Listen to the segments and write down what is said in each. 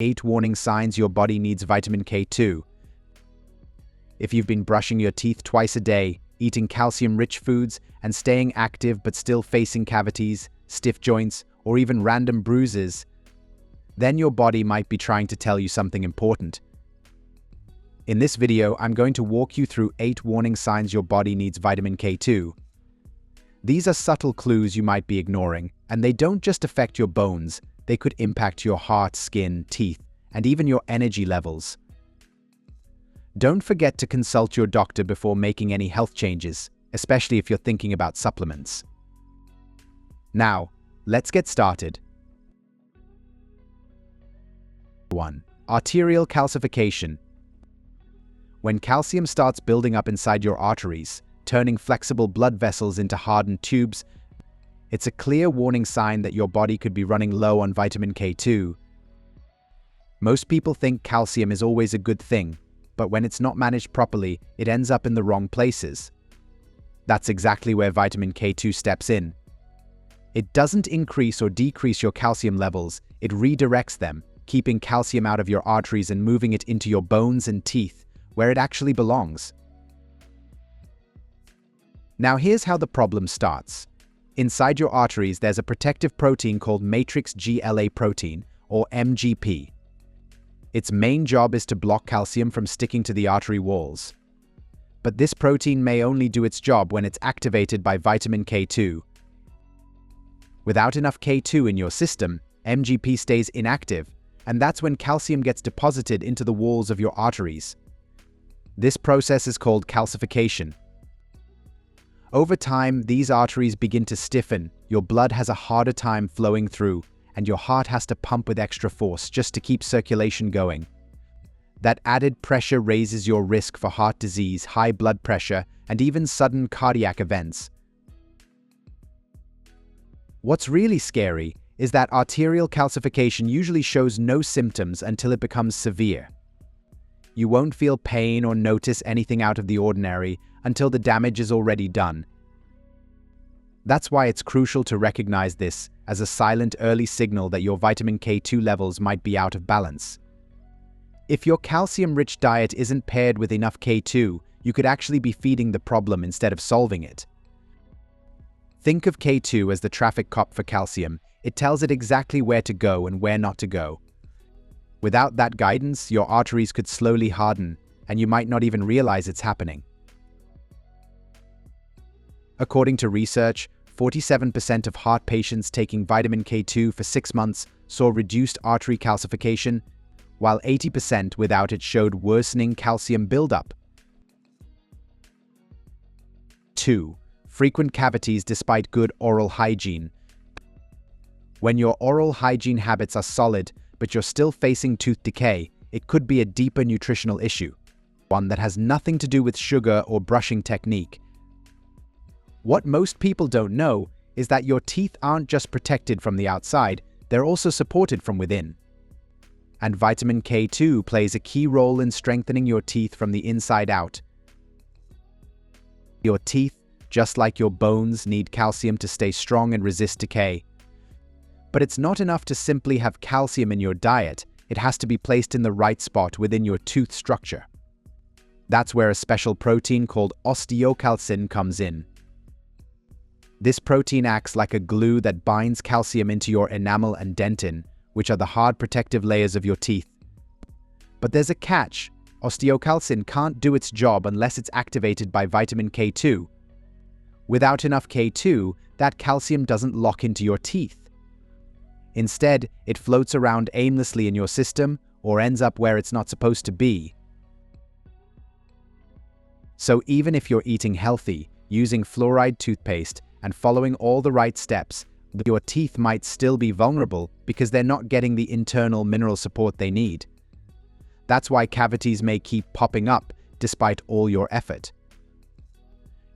8 warning signs your body needs vitamin K2. If you've been brushing your teeth twice a day, eating calcium-rich foods, and staying active but still facing cavities, stiff joints, or even random bruises, then your body might be trying to tell you something important. In this video, I'm going to walk you through 8 warning signs your body needs vitamin K2. These are subtle clues you might be ignoring, and they don't just affect your bones, they could impact your heart, skin, teeth, and even your energy levels. Don't forget to consult your doctor before making any health changes, especially if you're thinking about supplements. Now, let's get started. 1. Arterial calcification. When calcium starts building up inside your arteries, turning flexible blood vessels into hardened tubes, it's a clear warning sign that your body could be running low on vitamin K2. Most people think calcium is always a good thing, but when it's not managed properly, it ends up in the wrong places. That's exactly where vitamin K2 steps in. It doesn't increase or decrease your calcium levels, it redirects them, keeping calcium out of your arteries and moving it into your bones and teeth, where it actually belongs. Now here's how the problem starts. Inside your arteries, there's a protective protein called matrix GLA protein, or MGP. Its main job is to block calcium from sticking to the artery walls. But this protein may only do its job when it's activated by vitamin K2. Without enough K2 in your system, MGP stays inactive, and that's when calcium gets deposited into the walls of your arteries. This process is called calcification. Over time, these arteries begin to stiffen, your blood has a harder time flowing through, and your heart has to pump with extra force just to keep circulation going. That added pressure raises your risk for heart disease, high blood pressure, and even sudden cardiac events. What's really scary is that arterial calcification usually shows no symptoms until it becomes severe. You won't feel pain or notice anything out of the ordinary until the damage is already done. That's why it's crucial to recognize this as a silent early signal that your vitamin K2 levels might be out of balance. If your calcium-rich diet isn't paired with enough K2, you could actually be feeding the problem instead of solving it. Think of K2 as the traffic cop for calcium. It tells it exactly where to go and where not to go. Without that guidance, your arteries could slowly harden, and you might not even realize it's happening. According to research, 47% of heart patients taking vitamin K2 for 6 months saw reduced artery calcification, while 80% without it showed worsening calcium buildup. 2. Frequent cavities despite good oral hygiene. When your oral hygiene habits are solid, but you're still facing tooth decay, it could be a deeper nutritional issue, one that has nothing to do with sugar or brushing technique. What most people don't know is that your teeth aren't just protected from the outside, they're also supported from within. And vitamin K2 plays a key role in strengthening your teeth from the inside out. Your teeth, just like your bones, need calcium to stay strong and resist decay. But it's not enough to simply have calcium in your diet, it has to be placed in the right spot within your tooth structure. That's where a special protein called osteocalcin comes in. This protein acts like a glue that binds calcium into your enamel and dentin, which are the hard protective layers of your teeth. But there's a catch. Osteocalcin can't do its job unless it's activated by vitamin K2. Without enough K2, that calcium doesn't lock into your teeth. Instead, it floats around aimlessly in your system or ends up where it's not supposed to be. So even if you're eating healthy, using fluoride toothpaste, and following all the right steps, your teeth might still be vulnerable because they're not getting the internal mineral support they need. That's why cavities may keep popping up despite all your effort.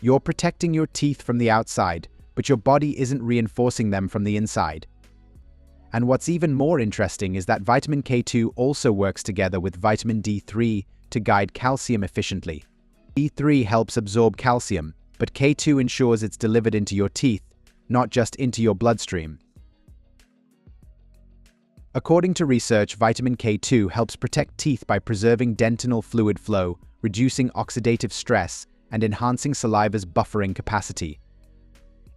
You're protecting your teeth from the outside, but your body isn't reinforcing them from the inside. And what's even more interesting is that vitamin K2 also works together with vitamin D3 to guide calcium efficiently. D3 helps absorb calcium, but K2 ensures it's delivered into your teeth, not just into your bloodstream. According to research, vitamin K2 helps protect teeth by preserving dentinal fluid flow, reducing oxidative stress, and enhancing saliva's buffering capacity.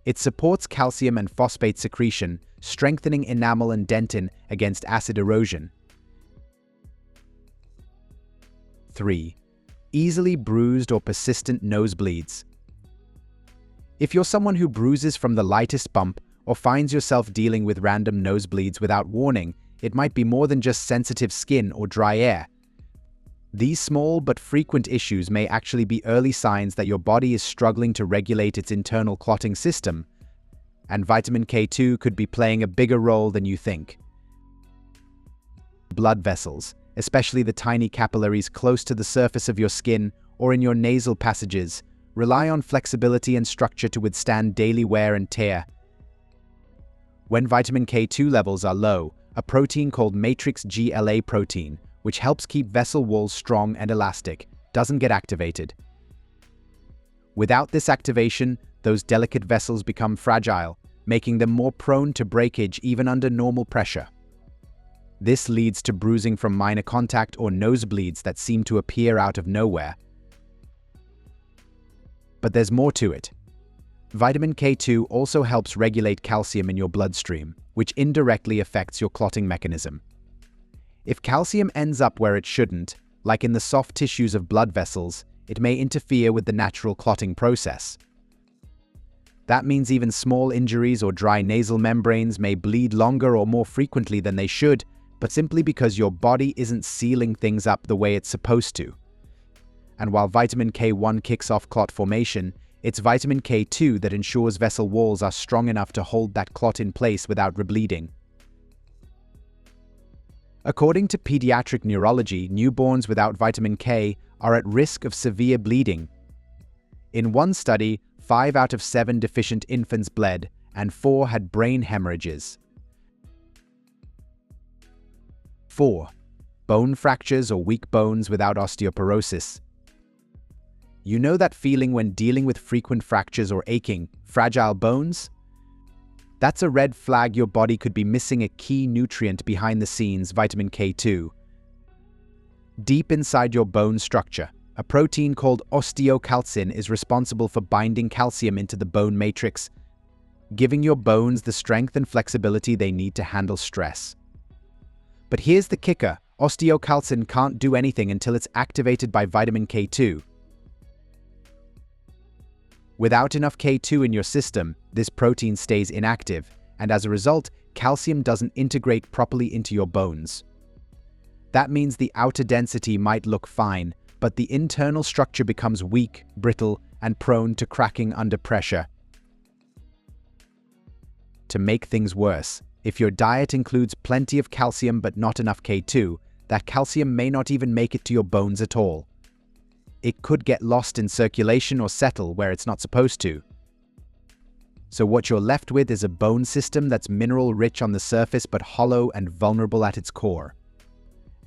It supports calcium and phosphate secretion, strengthening enamel and dentin against acid erosion. 3. Easily bruised or persistent nosebleeds. If you're someone who bruises from the lightest bump or finds yourself dealing with random nosebleeds without warning, it might be more than just sensitive skin or dry air. These small but frequent issues may actually be early signs that your body is struggling to regulate its internal clotting system, and vitamin K2 could be playing a bigger role than you think. Blood vessels, especially the tiny capillaries close to the surface of your skin or in your nasal passages, rely on flexibility and structure to withstand daily wear and tear. When vitamin K2 levels are low, a protein called matrix GLA protein, which helps keep vessel walls strong and elastic, doesn't get activated. Without this activation, those delicate vessels become fragile, making them more prone to breakage even under normal pressure. This leads to bruising from minor contact or nosebleeds that seem to appear out of nowhere. But there's more to it. Vitamin K2 also helps regulate calcium in your bloodstream, which indirectly affects your clotting mechanism. If calcium ends up where it shouldn't, like in the soft tissues of blood vessels, it may interfere with the natural clotting process. That means even small injuries or dry nasal membranes may bleed longer or more frequently than they should, but simply because your body isn't sealing things up the way it's supposed to. And while vitamin K1 kicks off clot formation, it's vitamin K2 that ensures vessel walls are strong enough to hold that clot in place without rebleeding. According to pediatric neurology, newborns without vitamin K are at risk of severe bleeding. In one study, 5 out of 7 deficient infants bled, and 4 had brain hemorrhages. 4. Bone fractures or weak bones without osteoporosis. You know that feeling when dealing with frequent fractures or aching, fragile bones? That's a red flag your body could be missing a key nutrient behind the scenes, vitamin K2. Deep inside your bone structure, a protein called osteocalcin is responsible for binding calcium into the bone matrix, giving your bones the strength and flexibility they need to handle stress. But here's the kicker: osteocalcin can't do anything until it's activated by vitamin K2. Without enough K2 in your system, this protein stays inactive, and as a result, calcium doesn't integrate properly into your bones. That means the outer density might look fine, but the internal structure becomes weak, brittle, and prone to cracking under pressure. To make things worse, if your diet includes plenty of calcium but not enough K2, that calcium may not even make it to your bones at all. It could get lost in circulation or settle where it's not supposed to. So what you're left with is a bone system that's mineral-rich on the surface but hollow and vulnerable at its core.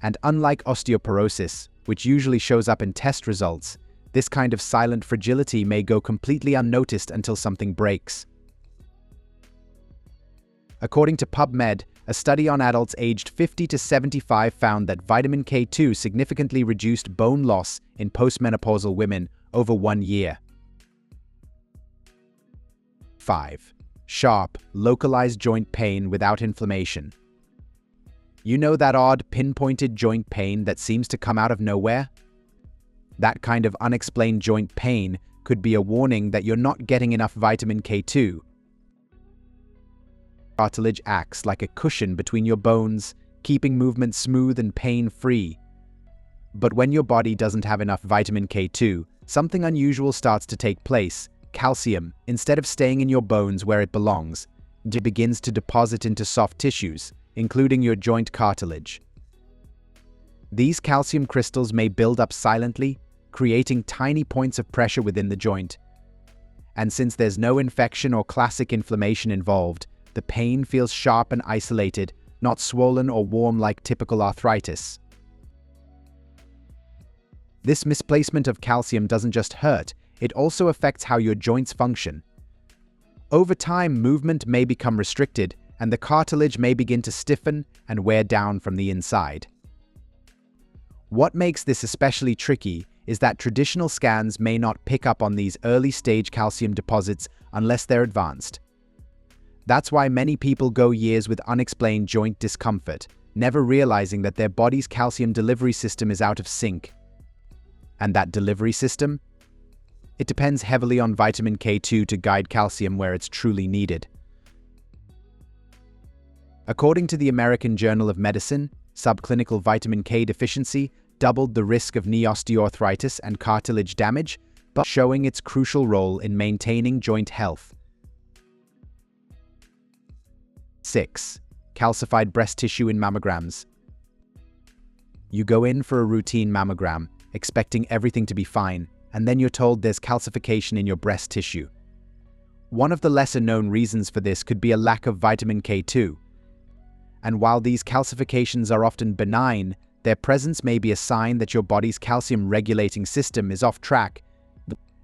And unlike osteoporosis, which usually shows up in test results, this kind of silent fragility may go completely unnoticed until something breaks. According to PubMed, a study on adults aged 50 to 75 found that vitamin K2 significantly reduced bone loss in postmenopausal women over 1 year. 5. Sharp, localized joint pain without inflammation. You know that odd, pinpointed joint pain that seems to come out of nowhere? That kind of unexplained joint pain could be a warning that you're not getting enough vitamin K2. Cartilage acts like a cushion between your bones, keeping movement smooth and pain-free. But when your body doesn't have enough vitamin K2, something unusual starts to take place. Calcium, instead of staying in your bones where it belongs, begins to deposit into soft tissues, including your joint cartilage. These calcium crystals may build up silently, creating tiny points of pressure within the joint. And since there's no infection or classic inflammation involved, the pain feels sharp and isolated, not swollen or warm like typical arthritis. This misplacement of calcium doesn't just hurt, it also affects how your joints function. Over time, movement may become restricted, and the cartilage may begin to stiffen and wear down from the inside. What makes this especially tricky is that traditional scans may not pick up on these early-stage calcium deposits unless they're advanced. That's why many people go years with unexplained joint discomfort, never realizing that their body's calcium delivery system is out of sync. And that delivery system? It depends heavily on vitamin K2 to guide calcium where it's truly needed. According to the American Journal of Medicine, subclinical vitamin K deficiency doubled the risk of knee osteoarthritis and cartilage damage, but showing its crucial role in maintaining joint health. 6. Calcified breast tissue in mammograms. You go in for a routine mammogram, expecting everything to be fine, and then you're told there's calcification in your breast tissue. One of the lesser-known reasons for this could be a lack of vitamin K2. And while these calcifications are often benign, their presence may be a sign that your body's calcium-regulating system is off track,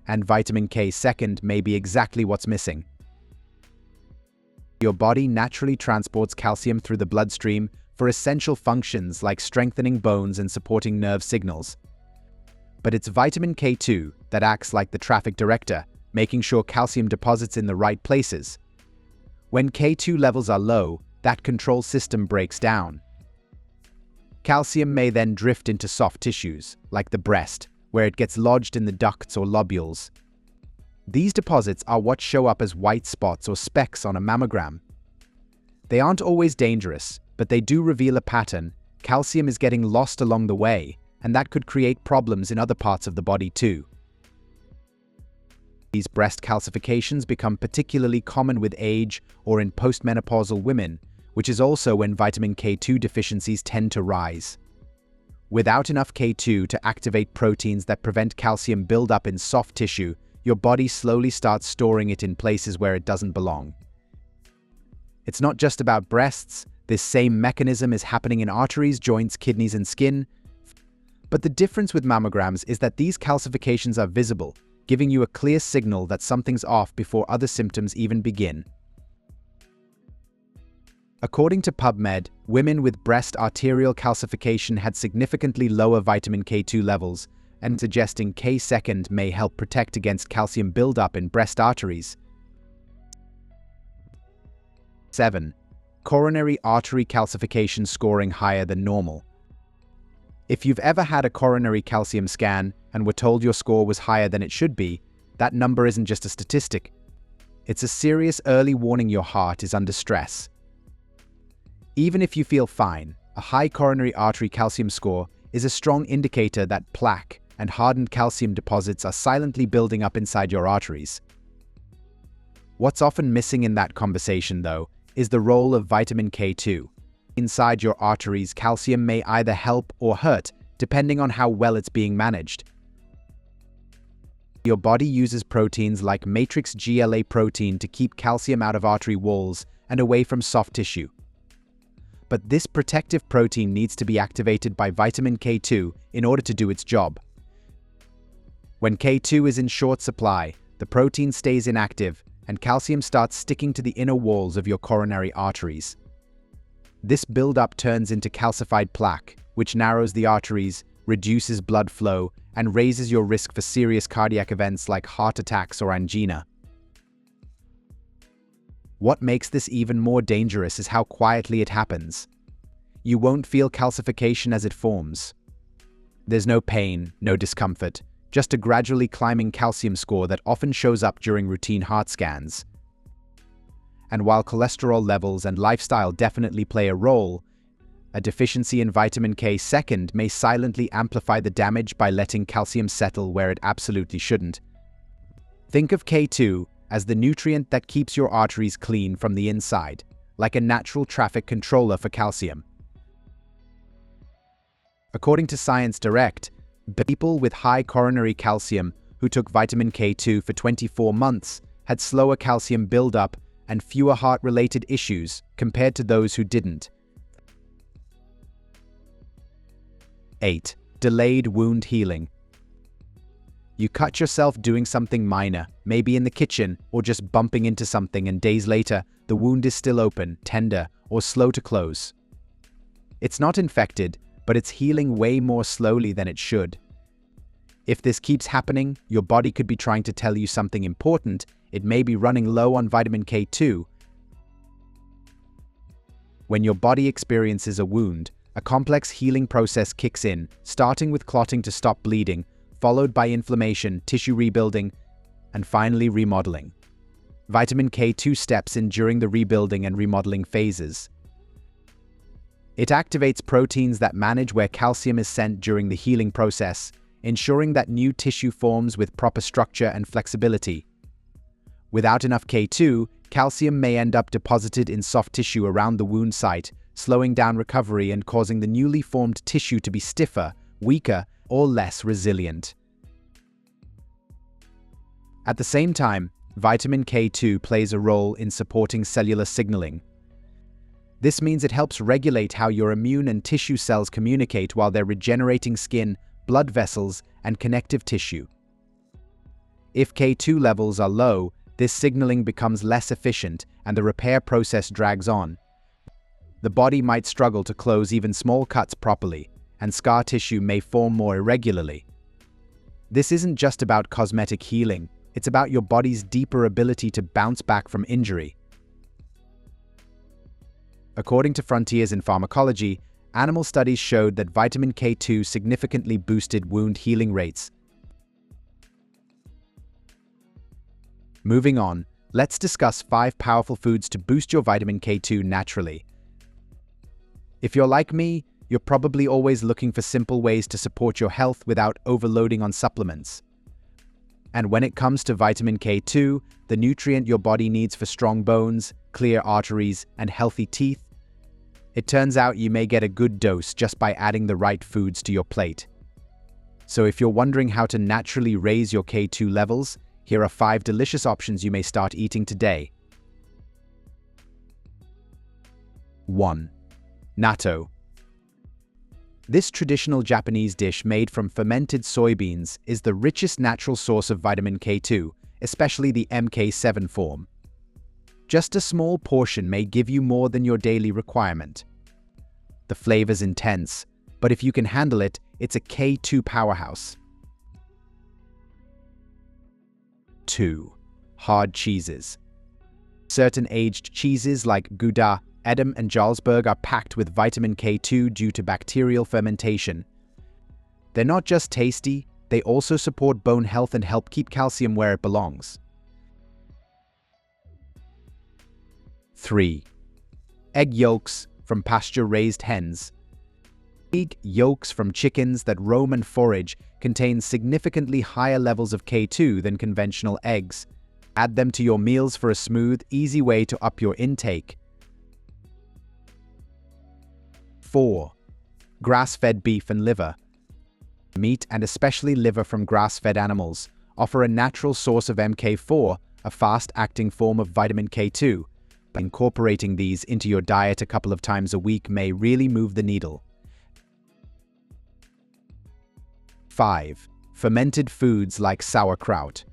and vitamin K2 may be exactly what's missing. Your body naturally transports calcium through the bloodstream for essential functions like strengthening bones and supporting nerve signals. But it's vitamin K2 that acts like the traffic director, making sure calcium deposits in the right places. When K2 levels are low, that control system breaks down. Calcium may then drift into soft tissues, like the breast, where it gets lodged in the ducts or lobules. These deposits are what show up as white spots or specks on a mammogram. They aren't always dangerous, but they do reveal a pattern. Calcium is getting lost along the way, and that could create problems in other parts of the body too. These breast calcifications become particularly common with age or in postmenopausal women, which is also when vitamin K2 deficiencies tend to rise. Without enough K2 to activate proteins that prevent calcium buildup in soft tissue, your body slowly starts storing it in places where it doesn't belong. It's not just about breasts. This same mechanism is happening in arteries, joints, kidneys, and skin. But the difference with mammograms is that these calcifications are visible, giving you a clear signal that something's off before other symptoms even begin. According to PubMed, women with breast arterial calcification had significantly lower vitamin K2 levels, and suggesting K2 may help protect against calcium buildup in breast arteries. 7. Coronary artery calcification scoring higher than normal. If you've ever had a coronary calcium scan and were told your score was higher than it should be, that number isn't just a statistic. It's a serious early warning your heart is under stress. Even if you feel fine, a high coronary artery calcium score is a strong indicator that plaque and hardened calcium deposits are silently building up inside your arteries. What's often missing in that conversation, though, is the role of vitamin K2. Inside your arteries, calcium may either help or hurt, depending on how well it's being managed. Your body uses proteins like matrix GLA protein to keep calcium out of artery walls and away from soft tissue. But this protective protein needs to be activated by vitamin K2 in order to do its job. When K2 is in short supply, the protein stays inactive and calcium starts sticking to the inner walls of your coronary arteries. This buildup turns into calcified plaque, which narrows the arteries, reduces blood flow, and raises your risk for serious cardiac events like heart attacks or angina. What makes this even more dangerous is how quietly it happens. You won't feel calcification as it forms. There's no pain, no discomfort, just a gradually climbing calcium score that often shows up during routine heart scans. And while cholesterol levels and lifestyle definitely play a role, a deficiency in vitamin K2 may silently amplify the damage by letting calcium settle where it absolutely shouldn't. Think of K2 as the nutrient that keeps your arteries clean from the inside, like a natural traffic controller for calcium. According to Science Direct, people with high coronary calcium who took vitamin K2 for 24 months had slower calcium buildup and fewer heart-related issues compared to those who didn't. 8. Delayed wound healing. You cut yourself doing something minor, maybe in the kitchen or just bumping into something, and days later, the wound is still open, tender, or slow to close. It's not infected, but it's healing way more slowly than it should. If this keeps happening, your body could be trying to tell you something important. It may be running low on vitamin K2. When your body experiences a wound, a complex healing process kicks in, starting with clotting to stop bleeding, followed by inflammation, tissue rebuilding, and finally remodeling. Vitamin K2 steps in during the rebuilding and remodeling phases. It activates proteins that manage where calcium is sent during the healing process, ensuring that new tissue forms with proper structure and flexibility. Without enough K2, calcium may end up deposited in soft tissue around the wound site, slowing down recovery and causing the newly formed tissue to be stiffer, weaker, or less resilient. At the same time, vitamin K2 plays a role in supporting cellular signaling. This means it helps regulate how your immune and tissue cells communicate while they're regenerating skin, blood vessels, and connective tissue. If K2 levels are low, this signaling becomes less efficient and the repair process drags on. The body might struggle to close even small cuts properly, and scar tissue may form more irregularly. This isn't just about cosmetic healing, it's about your body's deeper ability to bounce back from injury. According to Frontiers in Pharmacology, animal studies showed that vitamin K2 significantly boosted wound healing rates. Moving on, let's discuss 5 powerful foods to boost your vitamin K2 naturally. If you're like me, you're probably always looking for simple ways to support your health without overloading on supplements. And when it comes to vitamin K2, the nutrient your body needs for strong bones, clear arteries, and healthy teeth, it turns out you may get a good dose just by adding the right foods to your plate. So if you're wondering how to naturally raise your K2 levels, here are 5 delicious options you may start eating today. 1. Natto. This traditional Japanese dish made from fermented soybeans is the richest natural source of vitamin K2, especially the MK7 form. Just a small portion may give you more than your daily requirement. The flavor's intense, but if you can handle it, it's a K2 powerhouse. 2. Hard cheeses. Certain aged cheeses like Gouda, Edam, and Jarlsberg are packed with vitamin K2 due to bacterial fermentation. They're not just tasty, they also support bone health and help keep calcium where it belongs. 3. Egg yolks from pasture-raised hens. Egg yolks from chickens that roam and forage contain significantly higher levels of K2 than conventional eggs. Add them to your meals for a smooth, easy way to up your intake. 4. Grass-fed beef and liver. Meat, and especially liver from grass-fed animals, offer a natural source of MK4, a fast-acting form of vitamin K2. Incorporating these into your diet a couple of times a week may really move the needle. 5. Fermented foods like sauerkraut.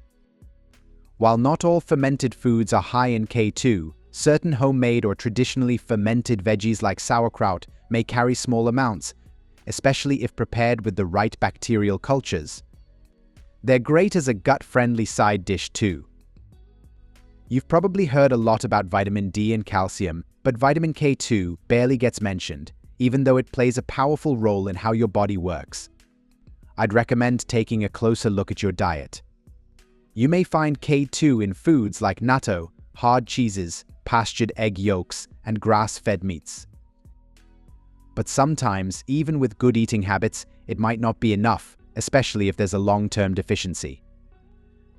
While not all fermented foods are high in K2, certain homemade or traditionally fermented veggies like sauerkraut may carry small amounts, especially if prepared with the right bacterial cultures. They're great as a gut-friendly side dish too. You've probably heard a lot about vitamin D and calcium, but vitamin K2 barely gets mentioned, even though it plays a powerful role in how your body works. I'd recommend taking a closer look at your diet. You may find K2 in foods like natto, hard cheeses, pastured egg yolks, and grass-fed meats. But sometimes, even with good eating habits, it might not be enough, especially if there's a long-term deficiency.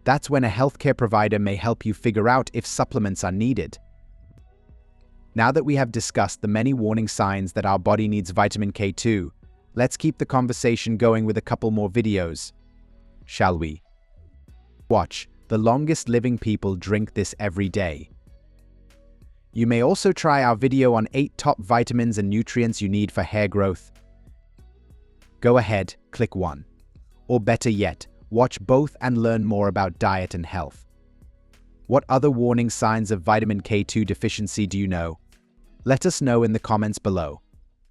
That's when a healthcare provider may help you figure out if supplements are needed. Now that we have discussed the many warning signs that our body needs vitamin K2, let's keep the conversation going with a couple more videos. Shall we? Watch. The longest living people drink this every day. You may also try our video on 8 top vitamins and nutrients you need for hair growth. Go ahead, click one. Or better yet, watch both and learn more about diet and health. What other warning signs of vitamin K2 deficiency do you know? Let us know in the comments below.